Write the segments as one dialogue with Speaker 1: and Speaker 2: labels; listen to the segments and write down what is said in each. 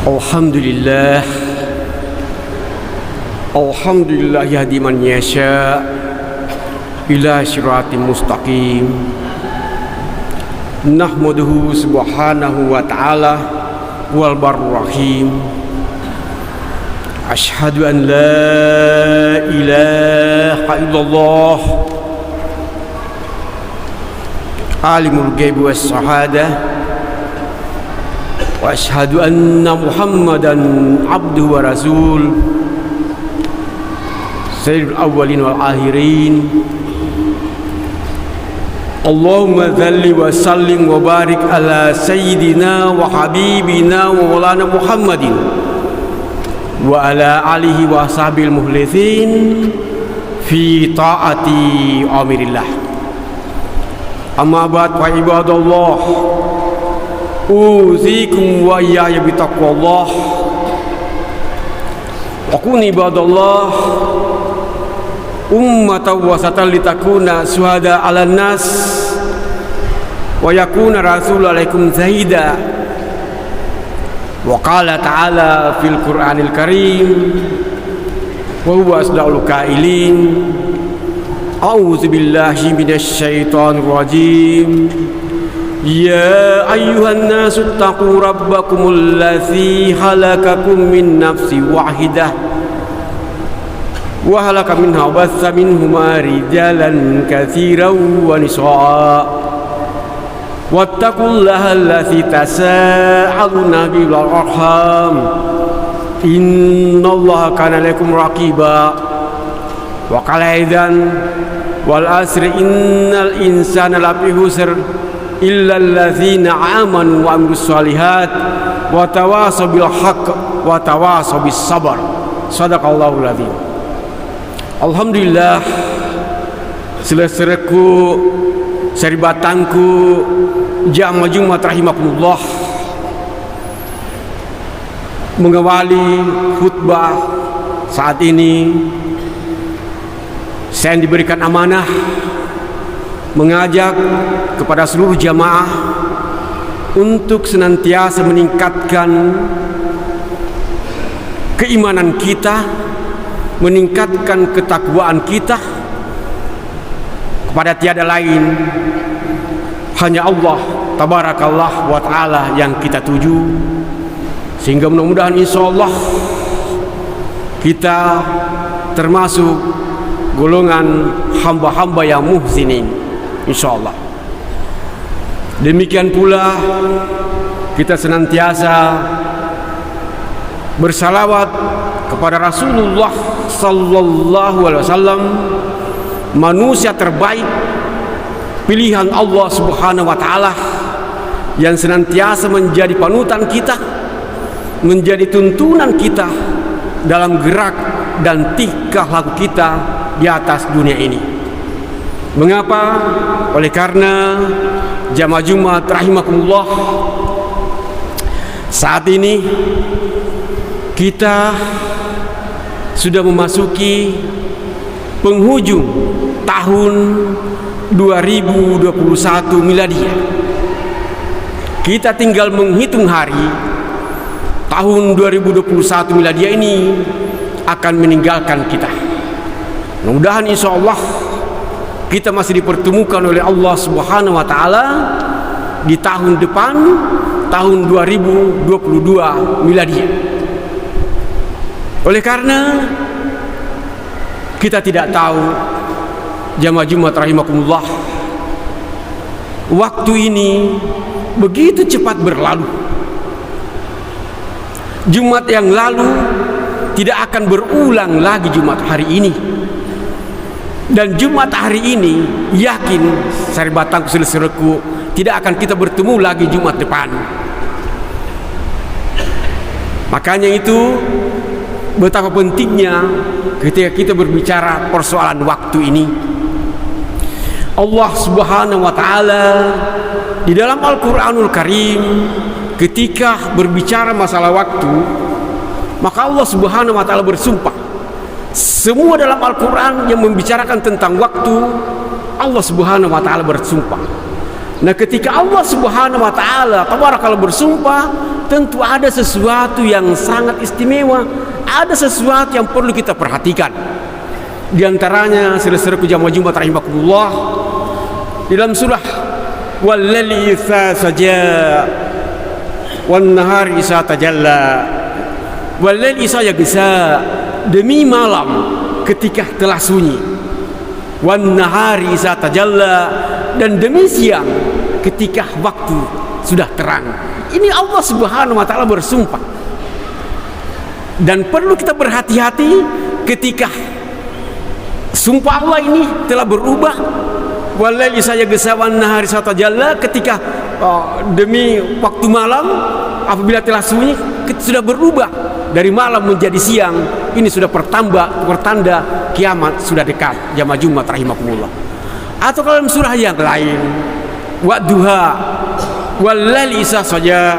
Speaker 1: Alhamdulillah. Alhamdulillah yahdi man yasha ila siratim mustaqim. Nahmaduhu subhanahu wa ta'ala wal barur rahim. Ashhadu an la ilaha illallah alimul ghaibi was syahadah wa ashhadu anna Muhammadan abduhu wa rasul sayyidul awwalin wal akhirin. Allahumma dhalli wa sallim wa barik ala sayyidina wa habibina wa maulana Muhammadin wa ala alihi wa sahbil muhlithin fi ta'ati amirillah. Amma ba'd wa ibadallah, uzikum wa iyaya bitaqwallah wa kun ibadallah ummatan wasatan litakuna syuhada 'alan nas wa yakuna rasul alaikum zahida. Wa qala ta'ala fil Qur'anil Karim wa huwa asdaqul qailin a'udzu billahi minasy syaithanir rajim. Ya ayyuhan nasu taqu rabbakumul ladzi khalaqakum min nafsin wahidah wa halaka minha batha minhuma rijalan katsiran wa nisaa wattaqullaha allazi tasaaluna bihi wal arham innallaha kana lakum raqiba. Wa qala aidan wal asri innal insana lafi khusr illa allazina amanu wa amilus solihat wa tawasaw bil haqq wa tawasaw bis sabr. Shadaqallahul azim. Alhamdulillah, selesaiku seribatangku jamaah Jumat rahimakumullah, mengawali khutbah saat ini saya diberikan amanah mengajak kepada seluruh jamaah untuk senantiasa meningkatkan keimanan kita, meningkatkan ketakwaan kita kepada tiada lain hanya Allah tabarakallah wa ta'ala yang kita tuju, sehingga mudah-mudahan insyaallah kita termasuk golongan hamba-hamba yang muhsinin insyaallah. Demikian pula kita senantiasa bersalawat kepada Rasulullah sallallahu alaihi wasallam, manusia terbaik pilihan Allah subhanahu wa ta'ala, yang senantiasa menjadi panutan kita, menjadi tuntunan kita dalam gerak dan tingkah laku kita di atas dunia ini. Mengapa? Oleh karena jamaah Jumat rahimakumullah, saat ini kita sudah memasuki penghujung tahun 2021 miladiah. Kita tinggal menghitung hari tahun 2021 miladiah ini akan meninggalkan kita. Mudah-mudahan insyaallah kita masih dipertemukan oleh Allah subhanahu wa ta'ala di tahun depan, tahun 2022 miladiah. Oleh karena kita tidak tahu jamaah Jumat rahimakumullah, waktu ini begitu cepat berlalu. Jumat yang lalu tidak akan berulang lagi Jumat hari ini, dan Jumat hari ini yakin seribatangku selesaiku tidak akan kita bertemu lagi Jumat depan. Makanya itu betapa pentingnya ketika kita berbicara persoalan waktu ini. Allah subhanahu wa ta'ala di dalam Al-Quranul Karim ketika berbicara masalah waktu, maka Allah subhanahu wa ta'ala bersumpah. Semua dalam Al-Quran yang membicarakan tentang waktu, Allah subhanahu wa ta'ala bersumpah. Nah, ketika Allah subhanahu wa ta'ala tabarakallah bersumpah, tentu ada sesuatu yang sangat istimewa, ada sesuatu yang perlu kita perhatikan. Di antaranya saudara-saudaraku jamaah Jumat rahimakumullah, dalam surah wal-laili idza saja wan nahari idza tajalla, wal-laili idza yaghsha, demi malam ketika telah sunyi, wan nahari idza tajalla, dan demi siang ketika waktu sudah terang. Ini Allah Subhanahu wa taala bersumpah. Dan perlu kita berhati-hati ketika sumpah Allah ini telah berubah. Walaili saya gesawan nahari satajalla, ketika demi waktu malam apabila telah sunyi sudah berubah dari malam menjadi siang. Ini sudah pertanda kiamat sudah dekat. Jamaah Jumat rahimakumullah. Atau kalau dalam surah yang lain, wadduha walaili saja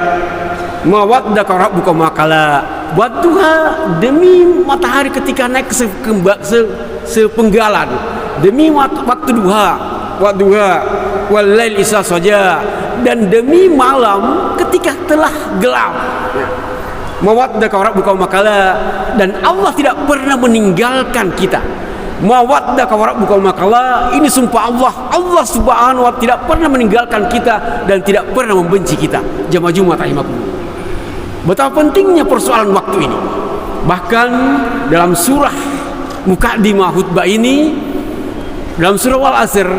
Speaker 1: ma waddaka rabbuka ma qala, wadduha, demi matahari ketika naik sepenggalan, demi waktu duha, wadduha walaili saja, dan demi malam ketika telah gelap, mawaddaka rabbuka ma qala, dan Allah tidak pernah meninggalkan kita. Mawaddaka rabbuka ma qala, ini sumpah Allah. Allah Subhanahu wa taala tidak pernah meninggalkan kita dan tidak pernah membenci kita. Jamaah Jumat rahimakumullah. Betapa pentingnya persoalan waktu ini. Bahkan dalam surah mukaddimah khutbah ini, dalam surah Wal Asr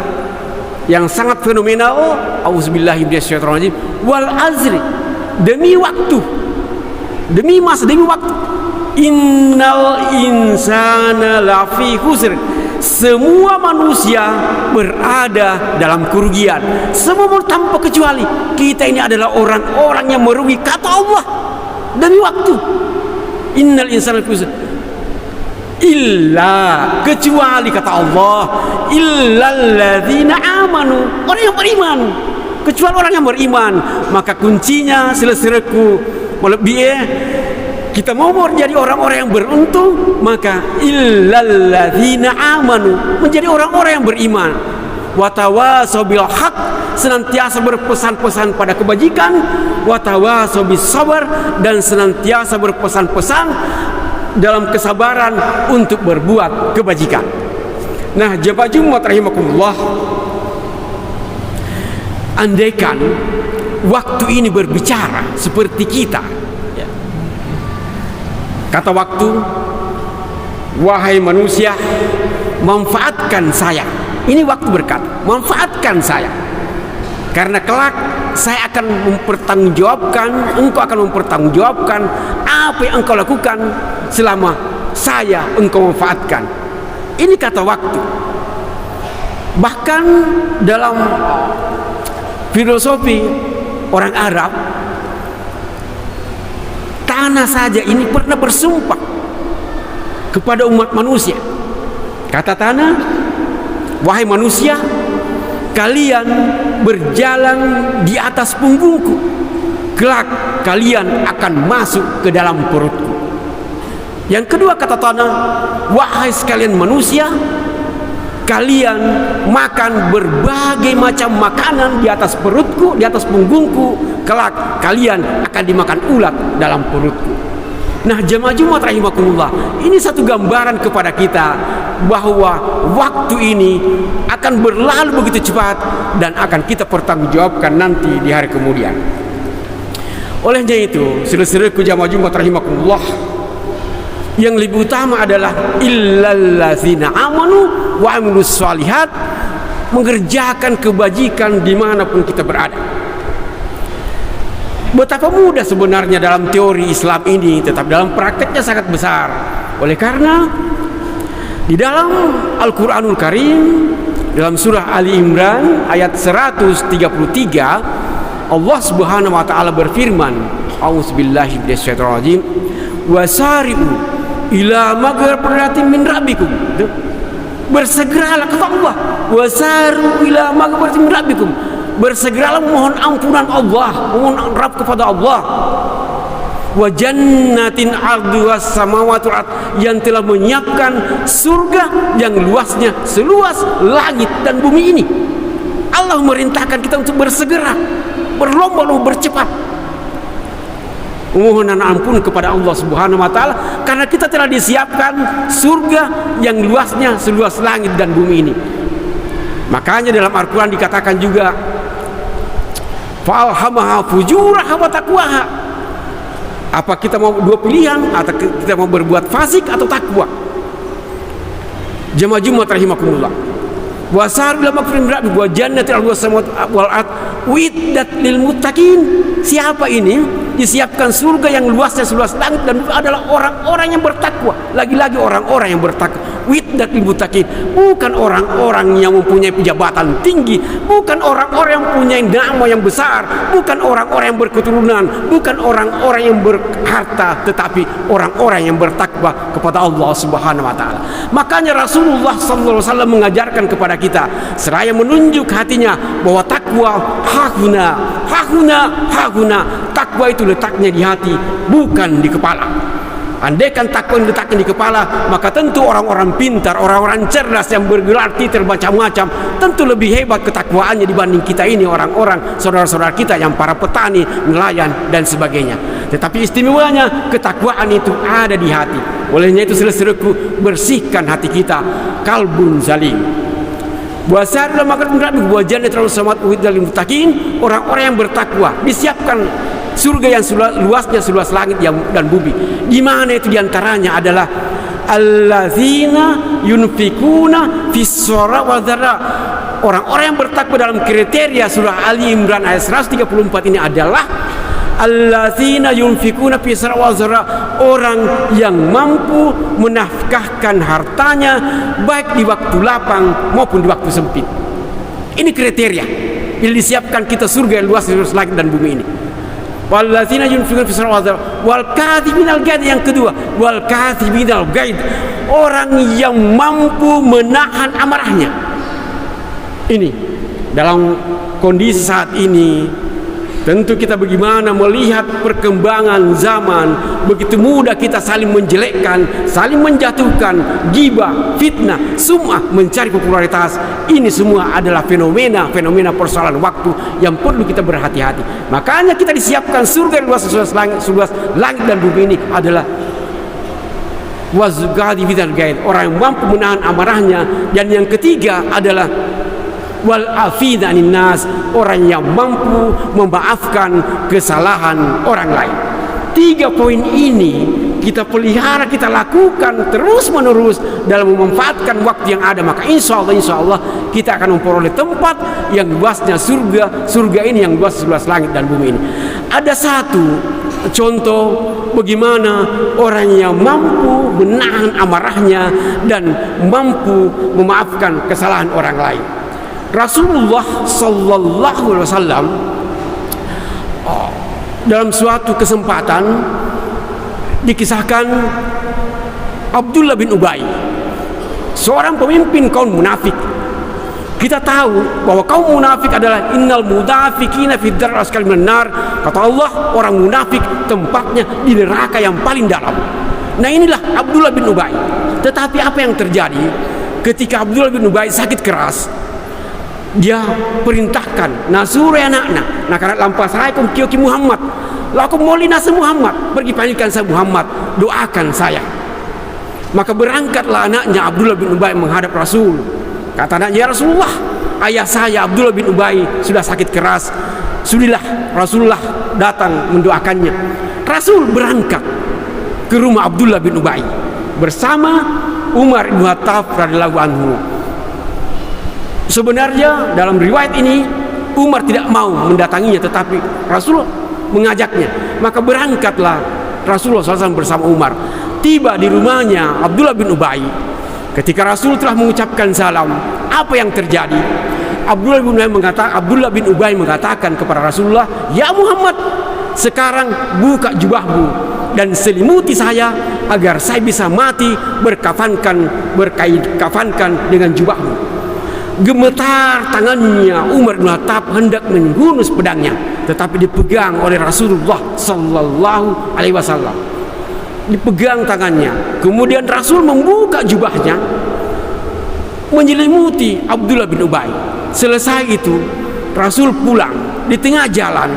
Speaker 1: yang sangat fenomenal, auzubillahi minasyaitonir rajim, wal azri, demi waktu, demi masa, demi waktu, innal insana lafi khusr, semua manusia berada dalam kerugian, semua tanpa kecuali. Kita ini adalah orang-orang yang merugi, kata Allah. Demi waktu, innal insana lafi khusr, illa, kecuali kata Allah, illalladzina amanu, orang yang beriman, kecuali orang yang beriman. Maka kuncinya saudaraku melebihi, kita mau menjadi orang-orang yang beruntung, maka illalladzina amanu, menjadi orang-orang yang beriman. Watawasau bil haq, senantiasa berpesan-pesan pada kebajikan, watawasau bis sabar, dan senantiasa berpesan-pesan dalam kesabaran untuk berbuat kebajikan. Nah, jamaah Jumat rahimakumullah, andaikan waktu ini berbicara seperti kita, ya. Kata waktu, wahai manusia, manfaatkan saya. Ini waktu berkata, manfaatkan saya, karena kelak saya akan mempertanggungjawabkan, engkau akan mempertanggungjawabkan apa yang engkau lakukan selama saya engkau manfaatkan. Ini kata waktu. Bahkan dalam filosofi orang Arab, tanah saja ini pernah bersumpah kepada umat manusia. Kata tanah, wahai manusia, kalian berjalan di atas punggungku, kelak kalian akan masuk ke dalam perutku. Yang kedua kata tanah, wahai sekalian manusia, kalian makan berbagai macam makanan di atas perutku, di atas punggungku, kelak kalian akan dimakan ulat dalam perutku. Nah, jamaah Jumat rahimakumullah, ini satu gambaran kepada kita bahwa waktu ini akan berlalu begitu cepat dan akan kita pertanggungjawabkan nanti di hari kemudian. Olehnya itu, saudara-saudaraku jamaah Jumat rahimakumullah, yang lebih utama adalah illallazina amanu wa amilus shalihat, mengerjakan kebajikan dimanapun kita berada. Betapa mudah sebenarnya dalam teori Islam ini, tetapi dalam prakteknya sangat besar. Oleh karena di dalam Al-Quranul Karim, dalam surah Ali Imran ayat 133, Allah Subhanahu wa taala berfirman, auzubillahi minasyaitonir rajim, wasari'u ila maghfiratin min rabbikum. Bersegeralah kata Allah, wasari'u ila maghfiratin min rabbikum, bersegeralah memohon ampunan Allah, memohon Rabb kepada Allah. Wa jannatin arduhas samawati wal ard, yang telah menyiapkan surga yang luasnya seluas langit dan bumi ini. Allah merintahkan kita untuk bersegera, berlomba-lomba, bercepat. Mohon ampun kepada Allah Subhanahu wa taala karena kita telah disiapkan surga yang luasnya seluas langit dan bumi ini. Makanya dalam Al-Qur'an dikatakan juga fa'alhamaha fujuraha wa taqwaha. Apa kita mau dua pilihan, atau kita mau berbuat fasik atau takwa? Jemaah Jumat rahimakumullah. Wa saru ila magfiratin min rabbihim wa jannatin 'arduha as-samawati wal ard uiddat lil muttaqin. Siapa ini? Disiapkan surga yang luasnya seluas langit dan bumi adalah orang-orang yang bertakwa. Lagi-lagi orang-orang yang bertakwa. Widdat lil muttaqin, bukan orang-orang yang mempunyai jabatan tinggi, bukan orang-orang yang mempunyai nama yang besar, bukan orang-orang yang berketurunan, bukan orang-orang yang berharta, tetapi orang-orang yang bertakwa kepada Allah Subhanahu wa taala. Makanya Rasulullah sallallahu alaihi wasallam mengajarkan kepada kita seraya menunjuk hatinya bahwa takwa hahuna. Takwa itu letaknya di hati, bukan di kepala. Andaikan takwa letaknya di kepala, maka tentu orang-orang pintar, orang-orang cerdas yang bergelar titel macam-macam, tentu lebih hebat ketakwaannya dibanding kita ini orang-orang saudara-saudara kita yang para petani, nelayan dan sebagainya. Tetapi istimewanya ketakwaan itu ada di hati. Olehnya itu saudaraku, bersihkan hati kita, kalbun zalim. Buasar dalam makan berat buajannya terlalu samat uhid dalam mutakin, orang-orang yang bertakwa disiapkan surga yang luasnya seluas langit dan bumi. Di mana itu diantaranya adalah allazina yunfikuna fis-sarra wa dharra. Orang-orang yang bertakwa dalam kriteria surah Ali Imran ayat 134 ini adalah allazina yunfikuna fis-sarra wa dharra, orang yang mampu menafkahkan hartanya baik di waktu lapang maupun di waktu sempit. Ini kriteria yang disiapkan kita surga yang luas seluas langit dan bumi ini. Wallazina yunfikuna fis-sarra wa dharra wal kadhiminal ghaid, yang kedua wal kadhiminal ghaid, orang yang mampu menahan amarahnya. Ini dalam kondisi saat ini tentu kita bagaimana melihat perkembangan zaman, begitu mudah kita saling menjelekkan, saling menjatuhkan, ghibah, fitnah, sum'ah, mencari popularitas. Ini semua adalah fenomena persoalan waktu yang perlu kita berhati-hati. Makanya kita disiapkan surga luas langit dan bumi ini adalah wazgadi bidal gaid, orang yang mampu menahan amarahnya. Dan yang ketiga adalah wal afida anin nas, orang yang mampu memaafkan kesalahan orang lain. 3 poin ini kita pelihara, kita lakukan terus menerus dalam memanfaatkan waktu yang ada, maka insya Allah kita akan memperoleh tempat yang luasnya surga ini yang luas langit dan bumi ini. Ada satu contoh bagaimana orang yang mampu menahan amarahnya dan mampu memaafkan kesalahan orang lain. Rasulullah sallallahu alaihi wasallam dalam suatu kesempatan dikisahkan Abdullah bin Ubay, seorang pemimpin kaum munafik. Kita tahu bahwa kaum munafik adalah innal munafiqina fi daril asfali minan nar. Kata Allah, orang munafik tempatnya di neraka yang paling dalam. Nah, inilah Abdullah bin Ubay. Tetapi apa yang terjadi ketika Abdullah bin Ubay sakit keras? Dia perintahkan nasure anaknya, nah karena lampas saya kum kioki Muhammad, laku moli nasa Muhammad, pergi panggilkan saya Muhammad, doakan saya. Maka berangkatlah anaknya Abdullah bin Ubay menghadap Rasul. Kata anaknya, ya Rasulullah, ayah saya Abdullah bin Ubay sudah sakit keras. Sudahlah Rasulullah datang mendoakannya. Rasul berangkat ke rumah Abdullah bin Ubay bersama Umar bin Khattab radhiyallahu anhu. Sebenarnya dalam riwayat ini Umar tidak mau mendatanginya, tetapi Rasul mengajaknya. Maka berangkatlah Rasulullah SAW bersama Umar. Tiba di rumahnya Abdullah bin Ubay. Ketika Rasul telah mengucapkan salam, apa yang terjadi? Abdullah bin Ubay mengatakan kepada Rasulullah, ya Muhammad, sekarang buka jubahmu dan selimuti saya agar saya bisa mati berkafankan dengan jubahmu. Gemetar tangannya Umar bin Khattab hendak menghunus pedangnya, tetapi dipegang oleh Rasulullah sallallahu alaihi wasallam. Dipegang tangannya. Kemudian Rasul membuka jubahnya menyelimuti Abdullah bin Ubay. Selesai itu Rasul pulang. Di tengah jalan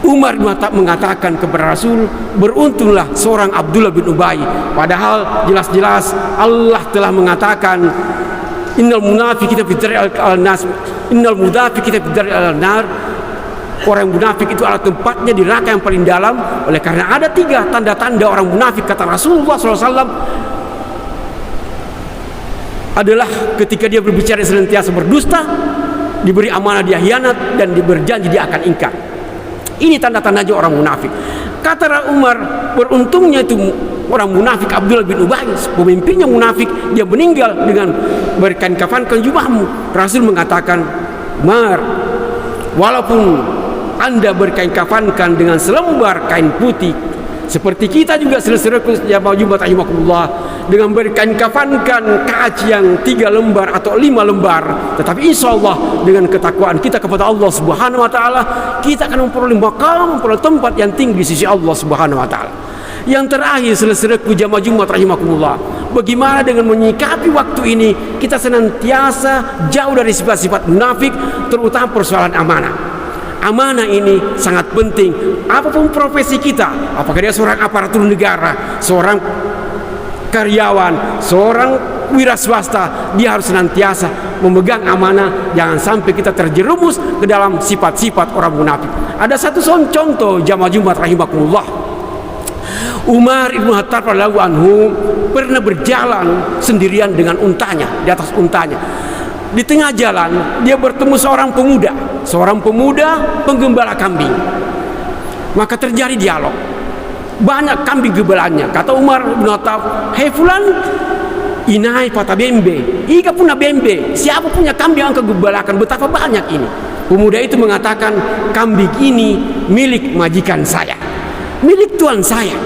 Speaker 1: Umar mengatakan kepada Rasul, beruntunglah seorang Abdullah bin Ubay. Padahal jelas-jelas Allah telah mengatakan, innal munafiqina fi daril al-nas, innal munafiqina fi daril al-nar. Orang munafik itu adalah tempatnya di neraka yang paling dalam. Oleh karena ada 3 tanda-tanda orang munafik, kata Rasulullah SAW, adalah ketika dia berbicara senantiasa berdusta, diberi amanah dia hianat, dan berjanji dia akan ingkar. Ini tanda-tandanya orang munafik. Kata Umar, beruntungnya itu orang munafik Abdullah bin Ubay, pemimpinnya munafik, dia meninggal dengan berkain kafankan jubahmu. Rasul mengatakan, Umar, walaupun Anda berkain kafankan dengan selembar kain putih, seperti kita juga saudara-saudaraku jamaah Jumat rahimakumullah, dengan berkain kafankan kaca yang 3 lembar atau 5 lembar, tetapi insya Allah dengan ketakwaan kita kepada Allah Subhanahu wa Ta'ala, kita akan memperoleh maqam, memperoleh tempat yang tinggi di sisi Allah Subhanahu wa Ta'ala. Yang terakhir, saudara-saudaraku jamaah Jumat rahimakumullah, bagaimana dengan menyikapi waktu ini? Kita senantiasa jauh dari sifat-sifat munafik, terutama persoalan amanah. Amanah ini sangat penting. Apapun profesi kita, apakah dia seorang aparatur negara, seorang karyawan, seorang wira swasta, dia harus senantiasa memegang amanah. Jangan sampai kita terjerumus ke dalam sifat-sifat orang munafik. Ada satu contoh jamaah Jumat rahimakumullah. Umar ibn Khattab radhiyallahu anhu pernah berjalan sendirian dengan untanya, di atas untanya. Di tengah jalan dia bertemu seorang pemuda penggembala kambing. Maka terjadi dialog. Banyak kambing gembalanya. Kata Umar bin Khattab, "Hei fulan, inai pata bembe, iga punya bembe. Siapa punya kambing yang kau gembalakan? Betapa banyak ini." Pemuda itu mengatakan, "Kambing ini milik majikan saya, milik tuan saya."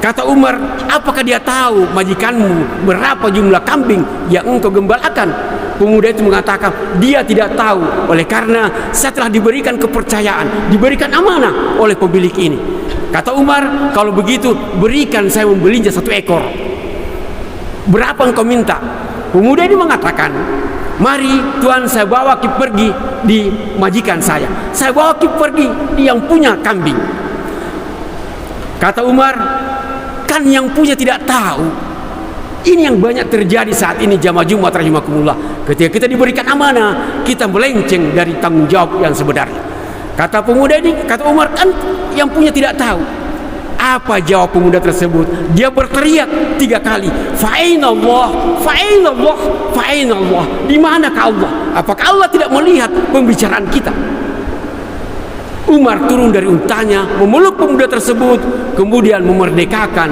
Speaker 1: Kata Umar, "Apakah dia tahu majikanmu berapa jumlah kambing yang engkau gembalakan?" Pemuda itu mengatakan, dia tidak tahu, oleh karena saya telah diberikan kepercayaan, diberikan amanah oleh pemilik ini. Kata Umar, "Kalau begitu berikan saya membelinya 1 ekor. Berapa engkau minta?" Pemuda ini mengatakan, "Mari tuan, saya bawa pergi di majikan saya bawa pergi di yang punya kambing." Kata Umar, "Kan yang punya tidak tahu." Ini yang banyak terjadi saat ini jamaah Jumat rahimakumullah. Ketika kita diberikan amanah, kita melenceng dari tanggung jawab yang sebenarnya. Kata pemuda ini, kata Umar, "Kan yang punya tidak tahu." Apa jawab pemuda tersebut? Dia berteriak 3 kali, "Fa'inallah, fa'inallah, fa'inallah." Di manakah Allah? Apakah Allah tidak melihat pembicaraan kita? Umar turun dari untanya, memeluk pemuda tersebut, kemudian memerdekakan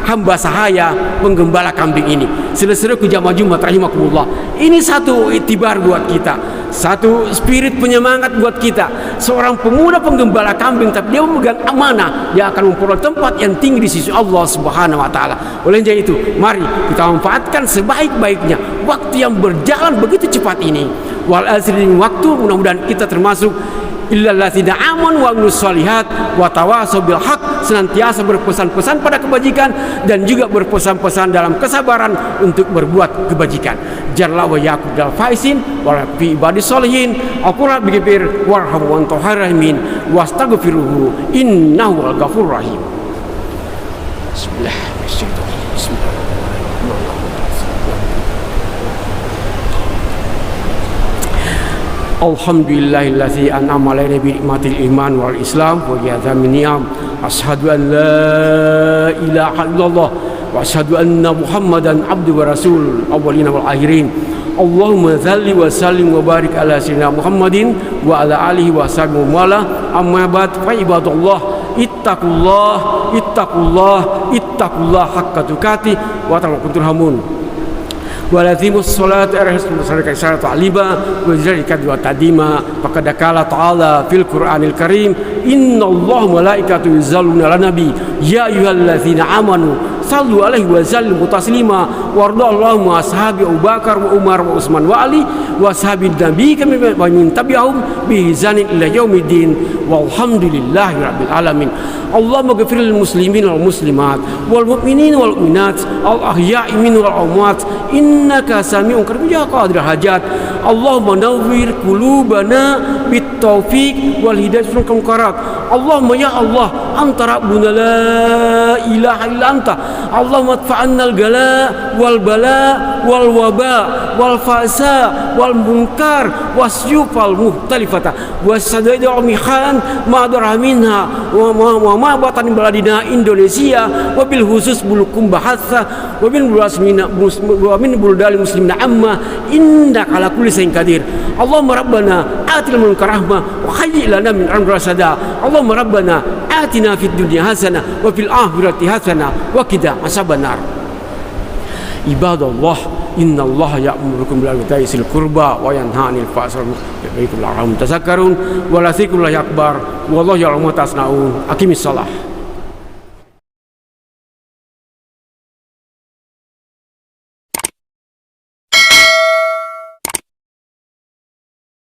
Speaker 1: hamba sahaya penggembala kambing ini. Saudara-saudaraku jamaah Jumat rahimakumullah, ini satu itibar buat kita, satu spirit penyemangat buat kita. Seorang pemuda penggembala kambing, tapi dia memegang amanah, dia akan memperoleh tempat yang tinggi di sisi Allah Subhanahu wa Ta'ala. Oleh karena itu, mari kita manfaatkan sebaik-baiknya waktu yang berjalan begitu cepat ini. Wal asri, waktu, mudah-mudahan kita termasuk illalladzina amanu wa amilus shalihat wa tawassaw bil haq, senantiasa berpesan-pesan pada kebajikan dan juga berpesan-pesan dalam kesabaran untuk berbuat kebajikan. Jalla wa yaqul dal faisin wa fi ibadis sholihin aqura bighfir warham wa antaharamin wastaghfiruhu innahu al-ghafurur rahim. Bismillahirrahmanirrahim. Alhamdulillahillazi an'ama alaina bi nikmatil iman wal islam wa jazamil ni'am. Asyhadu an la ilaha illallah wa asyhadu anna Muhammadan abduhu wa rasul awwalina wal akhirin. Allahumma shalli wa sallim wa barik ala sayyidina Muhammadin wa ala alihi wa sahbihi wa wala. Amma ba'd, fa ibadallah ittaqullah ittaqullah ittaqullah haqqa tuqatih wa turhamun. Walazimus salat arhasum salika salatu aliba wa zalika wa tadima. Faqad qala ta'ala fil Qur'anil Karim, innallaha malaikatahu yusholluna 'alan nabi ya ayyuhallazina amanu sallu alaihi wa sallimu taslima wardallahu ma ashabi Abu Bakar wa Umar wa Utsman wa Ali wa ashabi nabi kami wa min tabi'ahum bi ihsanin ila yaumiddin walhamdulillahi rabbil alamin. Allahumma ghfir lil muslimin wal muslimat wal mu'minin wal mu'minat al ahya'i minhum wal amwat innaka sami'un qarib ya qadir hajat. Allahumma nawwir qulubana bit taufiq wal hidayah min munkarat. Allahumma ya Allah anta rabbuna la ilaha illa anta. Allahumma adfa'anna al gala wal bala wal waba wal fasa wal munkar wasyuf al muhtalifata wasadaid al mihan ma darah minha wa batan baladina Indonesia wa bil khusus bulukum bahasa wa min buldal muslimina amma innaka ala kulli shay'in qadir. Allahumma rabbana atil munkar rahmah wa hayyi lana min amrina rasada. Allahumma rabbana atina fid dunya hasanah wa fil akhirati hasanah wa qina azabannar. Ibadallah innallaha ya'murukum bil adli wal qurba wa yanha 'anil fahsya'i wal munkari wal baghi. Tazakkarun wa la dzikrullahi akbar wallahu ya'lamu ma tasna'un. Aqimis shalah.